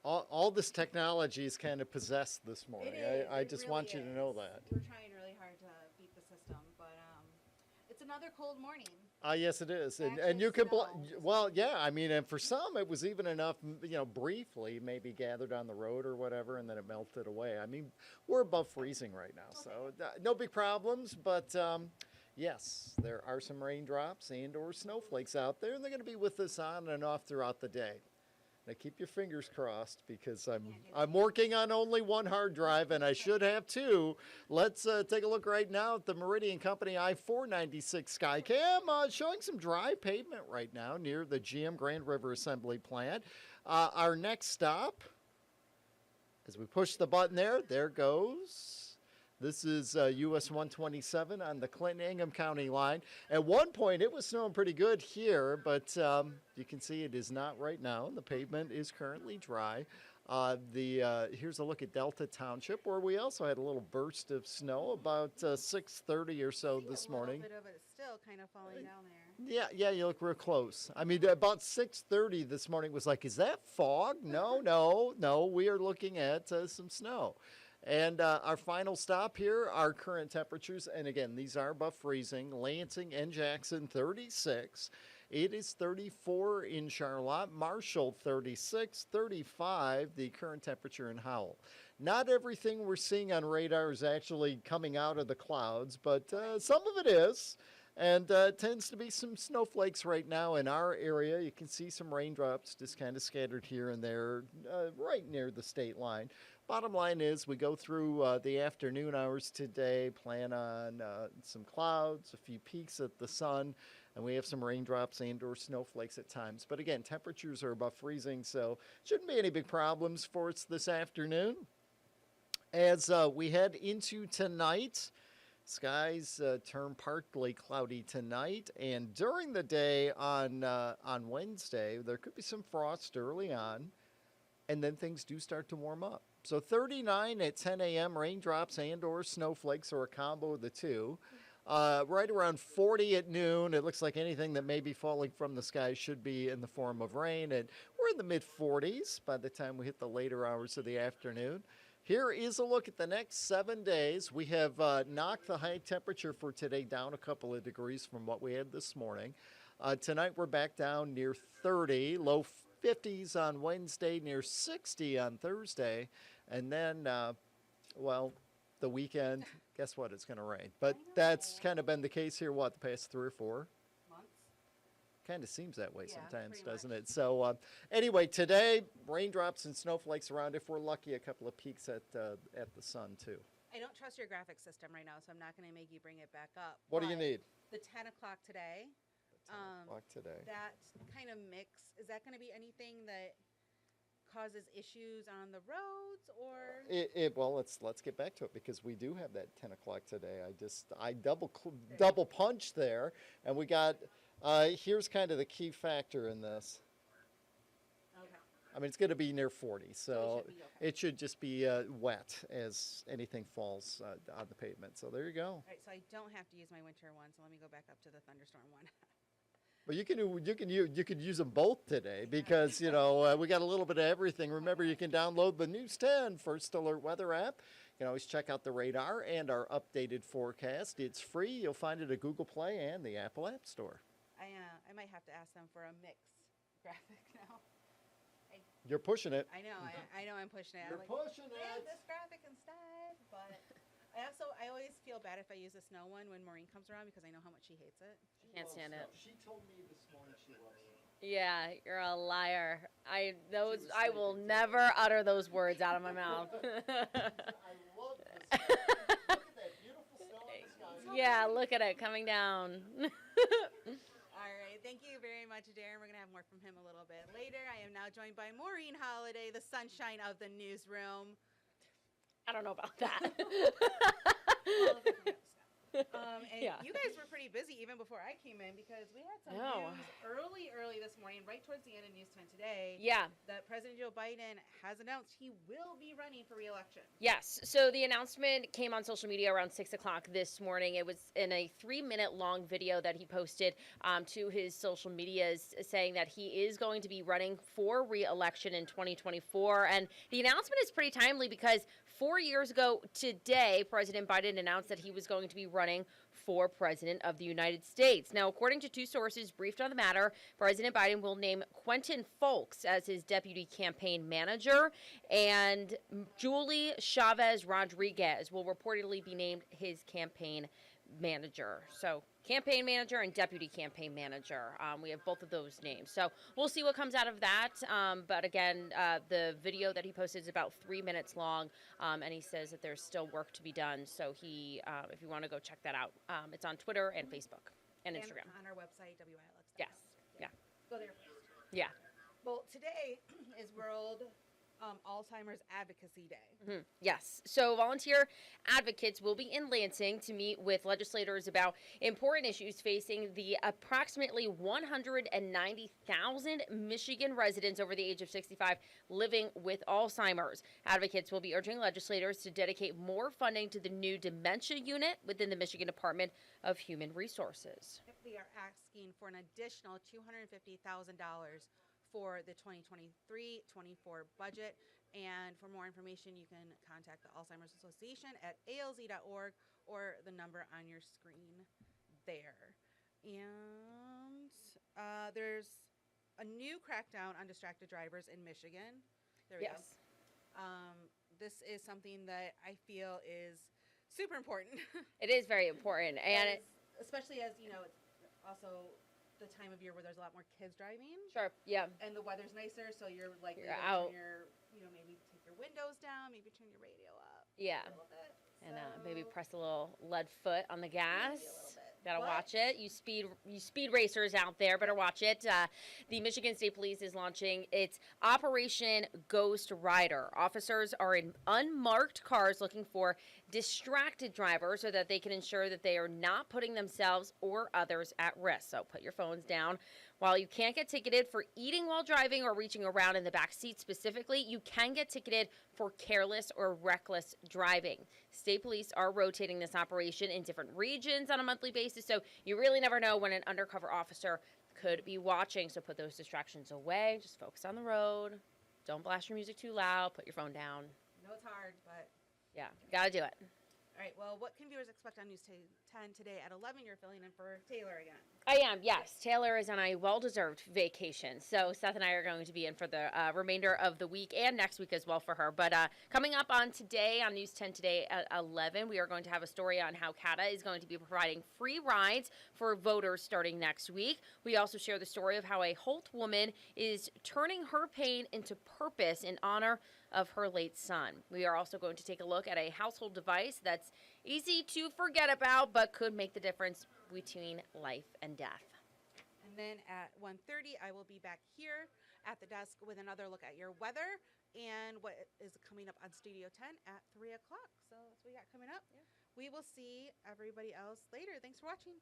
all this technology is kind of possessed this morning. I just really want you to know that. We're trying really hard to beat the system, but it's another cold morning. Yes, it is, and Actually, you can. snow. Well, yeah, I mean, and for some, it was even enough, briefly, maybe gathered on the road or whatever, and then it melted away. I mean, we're above freezing right now, so no big problems. But yes, there are some raindrops and/or snowflakes out there, and they're going to be with us on and off throughout the day. Now keep your fingers crossed because I'm working on only one hard drive and I should have two. Let's take a look right now at the Meridian Company I-496 Skycam, showing some dry pavement right now near the GM Grand River Assembly Plant. Our next stop, as we push the button there goes. This is US 127 on the Clinton-Ingham County line. At one point, it was snowing pretty good here, but you can see it is not right now. The pavement is currently dry. Here's a look at Delta Township, where we also had a little burst of snow about 6:30 or so this morning. A little bit of it is still kind of falling down there. Yeah, you look real close. I mean, about 6:30 this morning was like, is that fog? No, we are looking at some snow. And our final stop here, our current temperatures, and again, these are above freezing. Lansing and Jackson, 36. It is 34 in Charlotte. Marshall, 36. 35, the current temperature in Howell. Not everything we're seeing on radar is actually coming out of the clouds, but some of it is. And tends to be some snowflakes right now in our area. You can see some raindrops just kind of scattered here and there right near the state line. Bottom line is we go through the afternoon hours today, plan on some clouds, a few peaks at the sun, and we have some raindrops and/or snowflakes at times. But again, temperatures are above freezing, so shouldn't be any big problems for us this afternoon. As we head into tonight, skies turn partly cloudy tonight, and during the day on Wednesday, there could be some frost early on, and then things do start to warm up. So 39 at 10 a.m., raindrops and/or snowflakes, or a combo of the two. Right around 40 at noon. It looks like anything that may be falling from the sky should be in the form of rain, and we're in the mid-40s by the time we hit the later hours of the afternoon. Here is a look at the next 7 days. We have knocked the high temperature for today down a couple of degrees from what we had this morning. Tonight we're back down near 30, low 50s on Wednesday, near 60 on Thursday. And then, the weekend, guess what? It's going to rain. But that's kind of been the case here, the past 3 or 4 Months? Kind of seems that way sometimes, doesn't much. it? So anyway, today, raindrops and snowflakes around. If we're lucky, a couple of peaks at the sun, too. I don't trust your graphic system right now, so I'm not going to make you bring it back up. What do you need? The 10 o'clock today. 10 o'clock today. That kind of mix, is that going to be anything that causes issues on the roads, or? Well, let's get back to it, because we do have that 10 o'clock today. I double punch there, and we got, here's kind of the key factor in this. Okay. I mean, it's going to be near 40, so it should be okay. it should just be wet as anything falls on the pavement. So there you go. All right, so I don't have to use my winter one, so let me go back up to the thunderstorm one. Well, you could use them both today, because we got a little bit of everything. Remember, you can download the News 10 First Alert Weather app. You can always check out the radar and our updated forecast. It's free. You'll find it at Google Play and the Apple App Store. I might have to ask them for a mix graphic now. You're pushing it. I know. I know I'm pushing it. You're pushing it. I have this graphic instead, but I always feel bad if I use the snow one when Maureen comes around, because I know how much she hates it. Can't stand it. She told me this morning she loves it. Yeah, you're a liar. I will never utter those words out of my mouth. I love this. Look at that beautiful snow in the sky. Yeah, look at it coming down. All right. Thank you very much, Darren. We're going to have more from him a little bit later. I am now joined by Maureen Halliday, the sunshine of the newsroom. I don't know about that. And Yeah. you guys were pretty busy even before I came in because we had some No. news early this morning, right towards the end of News 10 today, Yeah. that President Joe Biden has announced he will be running for re-election. Yes. So the announcement came on social media around 6 o'clock this morning. It was in a 3-minute long video that he posted to his social medias saying that he is going to be running for re-election in 2024. And the announcement is pretty timely because 4 years ago today, President Biden announced that he was going to be running for president of the United States. Now, according to two sources briefed on the matter, President Biden will name Quentin Folks as his deputy campaign manager, and Julie Chavez Rodriguez will reportedly be named his campaign manager. So, campaign manager and deputy campaign manager. We have both of those names. So, we'll see what comes out of that. But again, the video that he posted is about 3 minutes long, and he says that there's still work to be done. So, if you want to go check that out, it's on Twitter and Facebook and Instagram. And on our website, WILX.com. Yes. Yeah. Go there first. Yeah. Well, today is World Alzheimer's Advocacy Day. Yes. So volunteer advocates will be in Lansing to meet with legislators about important issues facing the approximately 190,000 Michigan residents over the age of 65 living with Alzheimer's. Advocates will be urging legislators to dedicate more funding to the new dementia unit within the Michigan Department of Human Resources. They are asking for an additional $250,000 for the 2023-24 budget. And for more information, you can contact the Alzheimer's Association at alz.org or the number on your screen there. And there's a new crackdown on distracted drivers in Michigan. There we go. This is something that I feel is super important. It is very important. And especially as, you know, it's also the time of year where there's a lot more kids driving. Sure. Yeah. And the weather's nicer, so you're like out. Maybe take your windows down, maybe turn your radio up. Yeah. A little bit. And maybe press a little lead foot on the gas. Maybe a little bit. Gotta But- watch it. You speed racers out there, better watch it. The Michigan State Police is launching its Operation Ghost Rider. Officers are in unmarked cars looking for distracted drivers so that they can ensure that they are not putting themselves or others at risk. So put your phones down. While you can't get ticketed for eating while driving or reaching around in the back seat specifically, you can get ticketed for careless or reckless driving. State police are rotating this operation in different regions on a monthly basis, so you really never know when an undercover officer could be watching. So put those distractions away. Just focus on the road. Don't blast your music too loud. Put your phone down. I know it's hard, but Yeah, gotta do it. all right. Well, what can viewers expect on News 10 today at 11? You're filling in for Taylor again. I am, yes. Taylor is on a well-deserved vacation, so Seth and I are going to be in for the remainder of the week and next week as well for her. But coming up on today, on News 10 today at 11, we are going to have a story on how CATA is going to be providing free rides for voters starting next week. We also share the story of how a Holt woman is turning her pain into purpose in honor of her late son. We are also going to take a look at a household device that's easy to forget about but could make the difference between life and death. And then at 1:30, I will be back here at the desk with another look at your weather and what is coming up on Studio 10 at 3 o'clock. So that's what we got coming up. Yeah. We will see everybody else later. Thanks for watching.